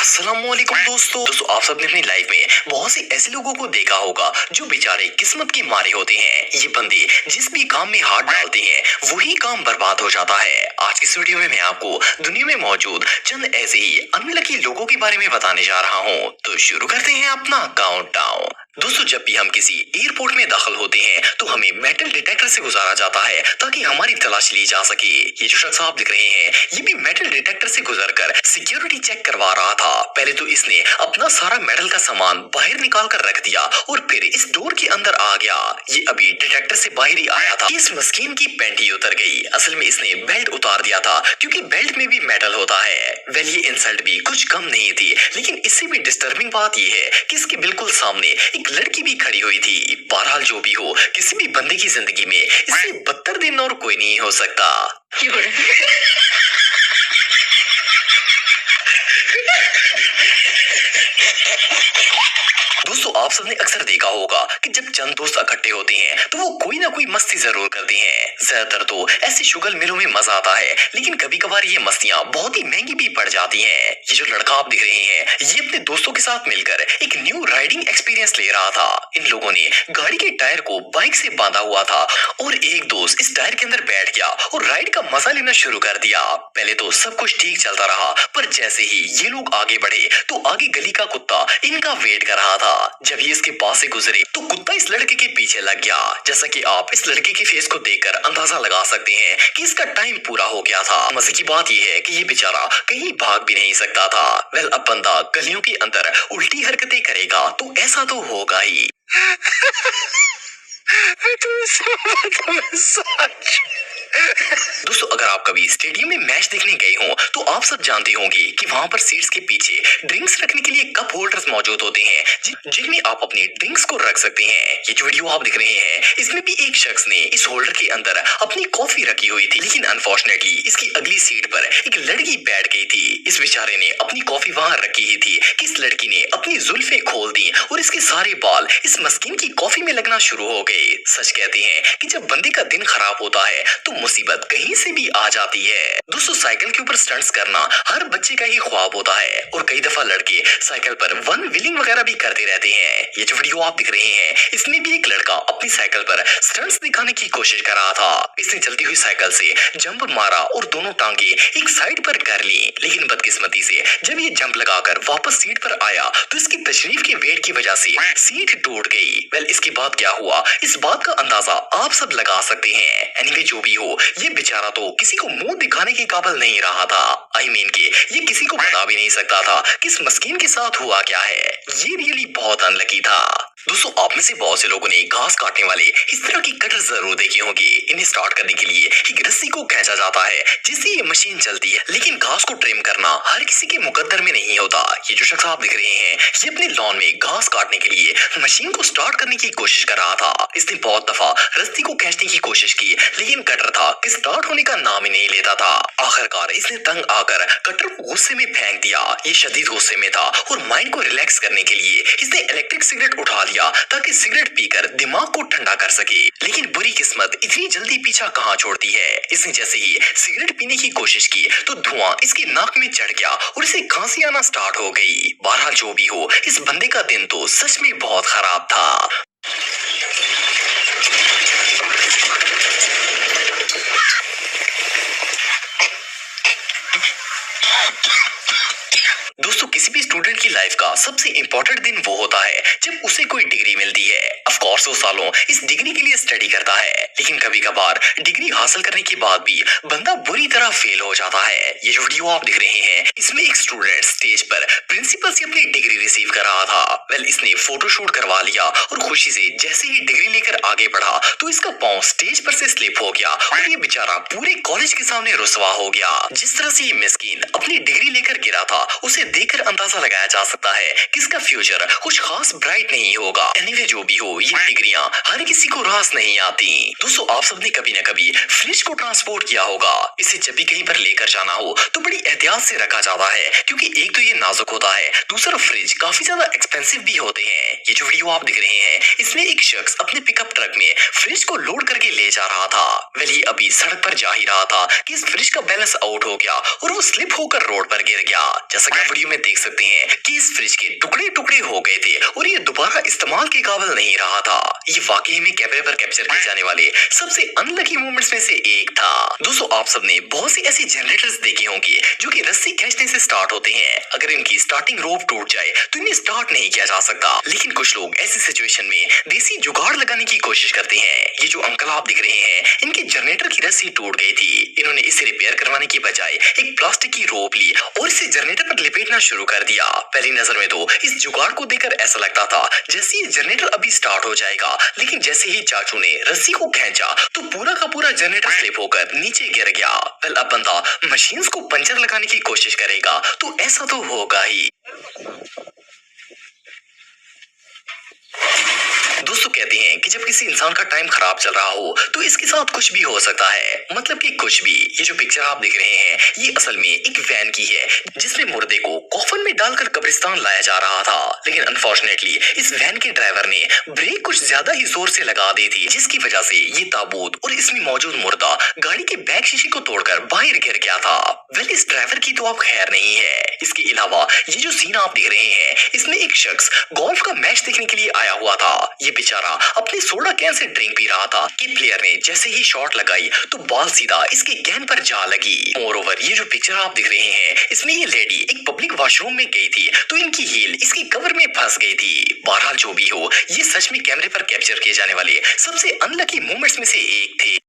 अस्सलामुअलैकुम दोस्तों आप सबने अपनी लाइफ में बहुत से ऐसे लोगों को देखा होगा जो बेचारे किस्मत के मारे होते हैं। ये बंदे जिस भी काम में हाथ डालते हैं वही काम बर्बाद हो जाता है। आज की इस वीडियो में मैं आपको दुनिया में मौजूद चंद ऐसे ही अनलकी लोगों के बारे में बताने जा रहा हूँ। तो शुरू करते हैं अपना काउंटडाउन। दोस्तों जब भी हम किसी एयरपोर्ट में दाखिल होते हैं तो हमें मेटल डिटेक्टर से गुजारा जाता है ताकि हमारी तलाश ली जा सके। ये जो शख्स आप दिख रहे हैं ये भी मेटल डिटेक्टर से गुजरकर सिक्योरिटी चेक करवा रहा था। पहले तो इसने अपना सारा मेटल का सामान बाहर निकाल कर रख दिया और फिर इस डोर के अंदर आ गया। ये अभी डिटेक्टर से बाहर ही आया था। इस मस्कीन की पैंट ही उतर गई। असल में इसने बेल्ट उतार दिया था क्योंकि बेल्ट में भी मेटल होता है। वेल ये इंसल्ट भी कुछ कम नहीं थी, लेकिन इससे भी डिस्टर्बिंग बात ये है कि इसके बिल्कुल सामने एक लड़की भी खड़ी हुई थी। बहरहाल जो भी हो, किसी भी बंदे की जिंदगी में इससे बदतर दिन और कोई नहीं हो सकता। दोस्तों आप सबने अक्सर देखा होगा कि जब चंद दोस्त इकट्ठे होते हैं तो वो कोई ना कोई मस्ती जरूर करते हैं। ज्यादातर तो ऐसे शुगल मेलों में मजा आता है, लेकिन कभी कभार ये मस्तियां बहुत ही महंगी भी पड़ जाती हैं। ये जो लड़का आप देख रहे हैं ये अपने दोस्तों के साथ मिलकर एक न्यू राइडिंग एक्सपीरियंस ले रहा था। इन लोगों ने गाड़ी के टायर को बाइक से बांधा हुआ था और एक दोस्त इस टायर के अंदर बैठ गया और राइड का मजा लेना शुरू कर दिया। पहले तो सब कुछ ठीक चलता रहा, पर जैसे ही ये लोग आगे बढ़े तो आगे गली का कुत्ता इनका वेट कर रहा था। जब ये इसके पास से गुजरे तो कुत्ता इस लड़के के पीछे लग गया। जैसा कि आप इस लड़के के फेस को देखकर अंदाजा लगा सकते हैं कि इसका टाइम पूरा हो गया था। मजे की बात यह है कि ये बेचारा कहीं भाग भी नहीं सकता था। वेल अब बंदा गलियों के अंदर उल्टी हरकतें करेगा तो ऐसा तो होगा ही। दोस्तों अगर आप कभी स्टेडियम में मैच देखने गए हो तो आप सब जानते होंगे कि वहां पर सीट्स के पीछे ड्रिंक्स रखने के लिए कप होल्डर्स मौजूद होते हैं जिनमें आप अपनी ड्रिंक्स को रख सकते हैं। ये जो वीडियो आप दिख रहे हैं इसमें भी एक शख्स ने इस होल्डर के अंदर अपनी कॉफी रखी हुई थी, लेकिन अनफॉर्चुनेटली इसकी अगली सीट पर एक लड़की बैठ गई थी। इस बेचारे ने अपनी कॉफी वहां रखी ही थी कि इस लड़की ने अपनी जुल्फें खोल दी और इसके सारे बाल इस मस्किन की कॉफी में लगना शुरू हो गए। सच कहते हैं कि जब बंदे का दिन खराब होता है तो मुसीबत कहीं से भी आ जाती है। दोस्तों साइकिल के ऊपर स्टंट्स करना हर बच्चे का ही ख्वाब होता है और कई दफा लड़के साइकिल पर वन व्हीलिंग वगैरह भी करते रहते हैं। ये जो वीडियो आप दिख रहे हैं इसमें भी एक लड़का अपनी साइकिल पर स्टंट्स दिखाने की कोशिश कर रहा था। इसने चलती हुई साइकिल से जंप मारा और दोनों टांगे एक साइड पर कर ली, लेकिन बदकिस्मती से जब ये जंप लगाकर वापस सीट पर आया तो इसकी तशरीफ के वेट की वजह से सीट टूट गई। वेल इसके बाद क्या हुआ इस बात का अंदाजा आप सब लगा सकते हैं। एनीवे जो भी हो, ये बेचारा तो किसी को मुंह दिखाने के काबिल नहीं रहा था। आई मीन के ये किसी को बता भी नहीं सकता था कि इस मस्कीन के साथ हुआ क्या है। ये रियली बहुत अनलकी था। दोस्तों आप में से बहुत से लोगों ने घास काटने वाले इस तरह की कटर जरूर देखे होंगे। इन्हें स्टार्ट करने के लिए एक रस्सी को खींचा जाता है जिससे ये मशीन चलती है, लेकिन घास को ट्रिम करना हर किसी के मुकद्दर में नहीं होता। ये जो शख्स आप दिख रहे हैं ये अपने लॉन में घास काटने के लिए मशीन को स्टार्ट करने की कोशिश कर रहा था। इसने बहुत दफा रस्सी को खींचने की कोशिश की, लेकिन कटर था कि स्टार्ट होने का नाम ही नहीं लेता था। आखिरकार इसने तंग आकर कटर को गुस्से में फेंक दिया। ये शदीद गुस्से में था और माइंड को रिलैक्स करने के लिए इसने इलेक्ट्रिक सिगरेट उठा लिया ताकि सिगरेट पीकर दिमाग को ठंडा कर सके। लेकिन बुरी किस्मत इतनी जल्दी पीछा कहाँ छोड़ती है। इसने जैसे ही सिगरेट पीने की कोशिश की तो धुआं इसकी नाक में चढ़ गया और इसे खांसी आना स्टार्ट हो गई। बहरहाल जो भी हो, इस बंदे का दिन तो सच में बहुत खराब था। दोस्तों किसी भी स्टूडेंट की लाइफ का सबसे इंपॉर्टेंट दिन वो होता है जब उसे कोई डिग्री मिलती है। ऑफ कोर्स वो सालों इस डिग्री के लिए स्टडी करता है, लेकिन कभी कभार डिग्री हासिल करने के बाद भी बंदा बुरी तरह फेल हो जाता है। ये जो वीडियो आप दिख रहे हैं इसमें एक स्टूडेंट स्टेज पर प्रिंसिपल से अपनी डिग्री रिसीव कर रहा था। वेल इसने फोटोशूट करवा लिया और खुशी से जैसे ही डिग्री लेकर आगे बढ़ा तो इसका पांव स्टेज पर से स्लिप हो गया और ये बेचारा पूरे कॉलेज के सामने रुसवा हो गया। जिस तरह से ये मिस्कीन अपनी डिग्री लेकर गिरा था उसे देखकर अंदाजा लगाया जा सकता है कि इसका फ्यूचर कुछ खास ब्राइट नहीं होगा। एनीवे जो भी हो, ये डिग्रियां हर किसी को रास नहीं आती। दोस्तों आप सबने कभी न कभी फ्रिज को ट्रांसपोर्ट किया होगा। इसे जब भी कहीं पर लेकर जाना हो तो बड़ी एहतियात से रखा जाता है क्योंकि एक तो ये नाजुक होता होता है, दूसरा फ्रिज काफी ज्यादा एक्सपेंसिव भी होते हैं। ये जो वीडियो आप देख रहे हैं, इसमें एक शख्स अपने पिकअप ट्रक में फ्रिज को लोड करके ले जा रहा था। वही अभी सड़क पर जा ही रहा था कि इस फ्रिज का बैलेंस आउट हो गया और वो स्लिप होकर रोड पर गिर गया। जैसा कि आप वीडियो में देख सकते हैं कि इस फ्रिज के टुकड़े टुकड़े हो गए थे और ये दोबारा इस्तेमाल के काबिल नहीं रहा था। ये वाकई में कैमरे पर कैप्चर किए जाने वाले सबसे अनलकी मोमेंट्स में से एक था। दोस्तों, आप सबने बहुत सी ऐसी जनरेटर्स देखे होंगे जो कि रस्सी खींचने से स्टार्ट होते हैं। अगर इनकी स्टार्टिंग रोप टूट जाए तो इन्हें स्टार्ट नहीं किया जा सकता, लेकिन कुछ लोग ऐसी सिचुएशन में देसी जुगाड़ लगाने की कोशिश करते हैं। ये जो अंकल आप दिख रहे हैं, इनके जनरेटर की रस्सी टूट गई थी। इन्होंने इसे रिपेयर करवाने की बजाय एक प्लास्टिक की रोप ली और इसे जनरेटर पर लपेटना शुरू कर दिया। पहली नजर में तो इस जुगाड़ को देखकर ऐसा लगता था जैसे ये जनरेटर अभी स्टार्ट हो जाएगा, लेकिन जैसे ही चाचू ने रस्सी को खींचा तो पूरा का पूरा जनरेटर स्लिप होकर नीचे गिर गया। वेल, अब बंदा मशीन्स को पंचर लगाने की कोशिश करेगा तो ऐसा तो होगा ही। दोस्तों, कहते हैं कि जब किसी इंसान का टाइम खराब चल रहा हो तो इसके साथ कुछ भी हो सकता है, मतलब कि कुछ भी। ये जो पिक्चर आप देख रहे हैं, ये असल में एक वैन की है जिसमें मुर्दे को कॉफन में डालकर कब्रिस्तान लाया जा रहा था, लेकिन अनफॉर्चुनेटली इस वैन के ड्राइवर ने ब्रेक कुछ ज्यादा ही जोर से लगा दी थी, जिसकी वजह से ये ताबूत और इसमें मौजूद मुर्दा गाड़ी के बैक शीशे को तोड़कर बाहर गिर गया था। वेल, इस ड्राइवर की तो अब खैर नहीं है। इसके अलावा ये जो सीन आप देख रहे हैं, इसमें एक शख्स गोल्फ का मैच देखने के लिए आया हुआ था। ये बेचारा अपने soda can say drink P रहा था कि प्लेयर ने जैसे ही शॉट लगाई तो बॉल सीधा इसके कैन पर जा लगी। मोरओवर, ये जो पिक्चर आप देख रहे हैं, इसमें ये लेडी एक पब्लिक वॉशरूम में गई थी तो इनकी हील इसके कवर में फंस गई थी। बहरहाल जो भी हो, ये सच में कैमरे पर कैप्चर किए जाने वाले सबसे अनलकी मोमेंट्स में से एक थे।